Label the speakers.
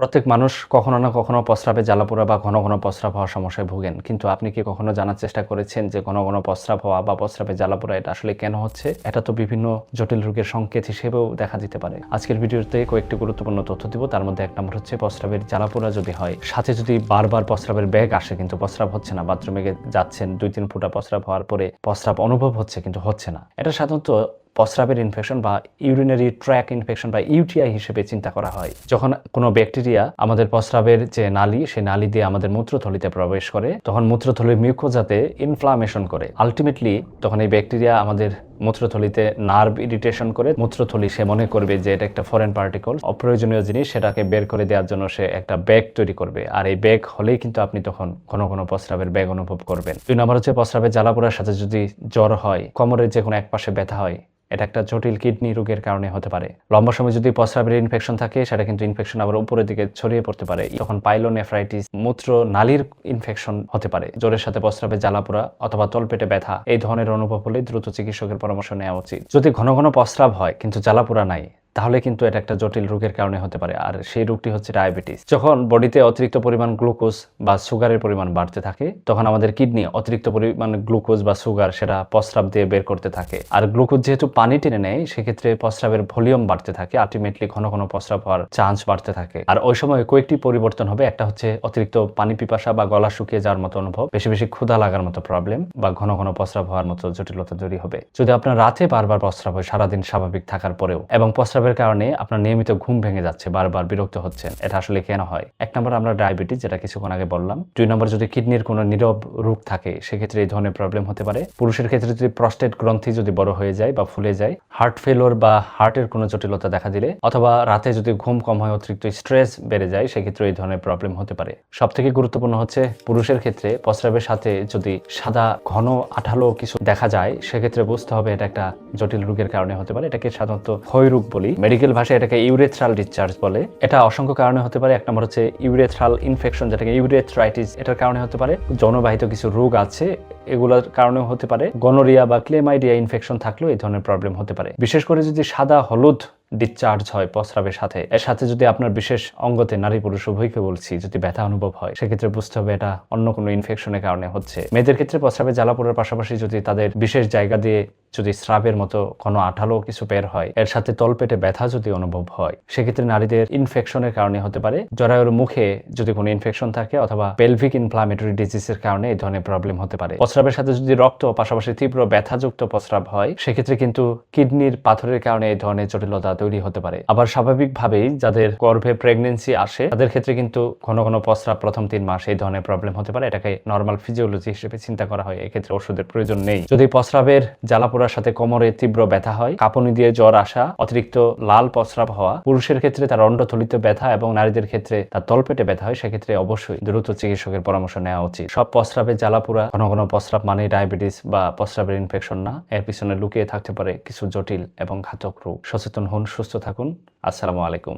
Speaker 1: প্রত্যেক মানুষ কখনো না কখনো প্রস্রাবে জ্বালাপোড়া বা ঘন ঘন প্রস্রাব হওয়ার সমস্যায় ভোগেন। কিন্তু আপনি কি কখনো জানার চেষ্টা করেছেন যে ঘন ঘন প্রস্রাব হওয়া বা প্রস্রাবে জ্বালাপোড়া এটা আসলে কেন হচ্ছে? এটা তো বিভিন্ন জটিল রোগের সংকেত হিসেবেও দেখা দিতে পারে। আজকের ভিডিওতে কয়েকটি গুরুত্বপূর্ণ তথ্য দিব। তার মধ্যে এক নম্বর হচ্ছে প্রস্রাবের জ্বালাপোড়া যদি হয়, সাথে যদি বারবার প্রস্রাবের ব্যাগ আসে কিন্তু প্রস্রাব হচ্ছে না, বাথরুমে যাচ্ছেন 2-3 ফুটা প্রস্রাব হওয়ার পরে প্রস্রাব অনুভব হচ্ছে কিন্তু হচ্ছে না, এটা সাধারণত প্রস্রাবের ইনফেকশন বা ইউরিনারি ট্র্যাক ইনফেকশন বা ইউটিআই হিসেবে চিন্তা করা হয়। যখন কোনো ব্যাকটেরিয়া আমাদের প্রস্রাবের যে নালী, সেই নালী দিয়ে আমাদের মূত্রথলিতে প্রবেশ করে, তখন মূত্রথলির মিউকোজাতে ইনফ্লামেশন করে। আলটিমেটলি তখন এই ব্যাকটেরিয়া আমাদের মূত্রথলিতে নার্ভ ইরিটেশন করে মূত্রথলি সে মনে করবে যে এটা একটা ফরেন পার্টিকল, অপ্রয়োজনীয় জিনিস, সেটাকে বের করে দেওয়ার জন্য সে একটা ব্যাগ তৈরি করবে। আর এই ব্যাগ হলেই কিন্তু আপনি তখন ঘন ঘন প্রস্রাবের ব্যাগ অনুভব করবেন। 2 নম্বর হচ্ছে প্রস্রাবের জ্বালাপোড়ার সাথে যদি জ্বর হয়, কোমরের যে কোনো এক পাশে ব্যথা হয়, এটা একটা জটিল কিডনি রোগের কারণে হতে পারে। লম্বা সময় যদি প্রস্রাবের ইনফেকশন থাকে, সেটা কিন্তু ইনফেকশন আবার উপরের দিকে ছড়িয়ে পড়তে পারে। তখন পাইলোনেফ্রাইটিস, মূত্র নালীর ইনফেকশন হতে পারে। জ্বরের সাথে প্রস্রাবে জ্বালাপোড়া অথবা তলপেটে ব্যথা এই ধরনের অনুভব হলে দ্রুত চিকিৎসকের পরামর্শ নেওয়া উচিত। যদি ঘন ঘন প্রস্রাব হয় কিন্তু জ্বালাপোড়া নাই, তাহলে কিন্তু এটা একটা জটিল রোগের কারণে হতে পারে। আর সেই রোগটি হচ্ছে ডায়াবেটিস। যখন বডিতে অতিরিক্ত পরিমাণ গ্লুকোজ বা সুগারের পরিমাণ বাড়তে থাকে, তখন আমাদের কিডনি অতিরিক্ত পরিমাণ গ্লুকোজ বা সুগার সেটা প্রস্রাব দিয়ে বের করতে থাকে। আর গ্লুকোজ যেহেতু পানি টেনে নেয়, সেক্ষেত্রে প্রস্রাবের ভলিউম বাড়তে থাকে। আলটিমেটলি ঘন ঘন প্রস্রাব হওয়ার চান্স বাড়তে থাকে। আর ওই সময় কয়েকটি পরিবর্তন হবে। একটা হচ্ছে অতিরিক্ত পানি পিপাসা বা গলা শুকিয়ে যাওয়ার মতো অনুভব, বেশি বেশি ক্ষুধা লাগার মতো প্রবলেম, বা ঘন ঘন প্রস্রাব হওয়ার মতো জটিলতা তৈরি হবে। যদি আপনার রাতে বারবার প্রস্রাব হয় সারাদিন স্বাভাবিক থাকার পরেও, এবং প্রস্রাবের কারণে আপনার নিয়মিত ঘুম ভেঙে যাচ্ছে, বারবার বিরক্ত হচ্ছেন, এটা আসলে কেন হয়? 1 নম্বর আমরা ডায়াবেটিস, যেটা কিছুক্ষণ আগে বললাম। 2 নম্বর যদি কিডনির কোনো নীরব রোগ থাকে, সেক্ষেত্রে এই ধরনের প্রবলেম হতে পারে। পুরুষের ক্ষেত্রে যদি প্রস্টেট গ্রন্থি যদি বড় হয়ে যায় বা ফুলে যায়, হার্ট ফেলোর বা হার্টের কোনো জটিলতা দেখা দিলে, অথবা রাতে যদি ঘুম কম হয়, অতিরিক্ত স্ট্রেস বেড়ে যায়, সেক্ষেত্রে এই ধরনের প্রবলেম হতে পারে। সব থেকে গুরুত্বপূর্ণ হচ্ছে পুরুষের ক্ষেত্রে প্রস্রাবের সাথে যদি সাদা ঘন আঠালো কিছু দেখা যায়, সেক্ষেত্রে বুঝতে হবে এটা একটা জটিল রোগের কারণে হতে পারে। এটাকে সাধারণত ক্ষয় রোগ বলি, মেডিকেল ভাষায় এটাকে ইউরেথ্রাল ডিসচার্জ বলে। এটা অসংখ্য কারণে হতে পারে। 1 নম্বর হচ্ছে ইউরেথ্রাল ইনফেকশন, যেটাকে ইউরেথ্রাইটিস, এটার কারণে হতে পারে। যৌনবাহিত কিছু রোগ আছে, এগুলোর কারণেও হতে পারে। গনোরিয়া বা ক্লেমাইডিয়া ইনফেকশন থাকলেও এই ধরনের প্রবলেম হতে পারে। বিশেষ করে যদি সাদা হলুদ ডিসচার্জ হয় প্রস্রাবের সাথে, এর সাথে যদি আপনার বিশেষ অঙ্গতে, নারী পুরুষ উভয়কে বলছি, যদি ব্যথা অনুভব হয়, সেক্ষেত্রে বুঝতে হবে এটা অন্য কোনো ইনফেকশনের কারণে হচ্ছে। মেয়েদের ক্ষেত্রে প্রস্রাবে জ্বালাপোড়ার পাশাপাশি যদি তাদের বিশেষ জায়গা দিয়ে যদি স্রাবের মতো কোনো আঠালো কিছু বের হয়, এর সাথে তলপেটে ব্যথা যদি অনুভব হয়, সেক্ষেত্রে নারীদের ইনফেকশনের কারণে হতে পারে। জরায়ুর মুখে যদি কোনো ইনফেকশন থাকে, অথবা পেলভিক ইনফ্লামেটরি ডিজিজের কারণে এই ধরনের প্রবলেম হতে পারে। প্রস্রাবের সাথে যদি রক্ত, পাশাপাশি তীব্র ব্যথাযুক্ত প্রস্রাব হয়, সেক্ষেত্রে কিন্তু কিডনির পাথরের কারণে এই ধরনের জটিলতা তৈরি হতে পারে। আবার স্বাভাবিকভাবেই যাদের গর্ভে প্রেগনেন্সি আসে, তাদের ক্ষেত্রে কিন্তু ঘন ঘন প্রস্রাব প্রথম 3 মাস এই ধরনের প্রবলেম হতে পারে। এটাকে নর্মাল ফিজিওলজি হিসেবে চিন্তা করা হয়। এক্ষেত্রে ওষুধের প্রয়োজন নেই। যদি প্রস্রাবের জ্বালাপোড়ার সাথে কোমরে তীব্র ব্যথা হয়, কাঁপুনি দিয়ে জ্বর আসা, অতিরিক্ত লাল প্রস্রাব হওয়া, পুরুষের ক্ষেত্রে তার অন্ডথলিতে ব্যথা এবং নারীদের ক্ষেত্রে তার তলপেটে ব্যথা হয়, সেক্ষেত্রে অবশ্যই দ্রুত চিকিৎসকের পরামর্শ নেওয়া উচিত। সব প্রস্রাবের জ্বালাপোড়া, ঘন ঘন প্রস্রাব মানে ডায়াবেটিস বা প্রস্রাবের ইনফেকশন না। এর পিছনে লুকিয়ে থাকতে পারে কিছু জটিল এবং ঘাতক রোগ। সচেতন হন, সুস্থ থাকুন। আসসালামু আলাইকুম।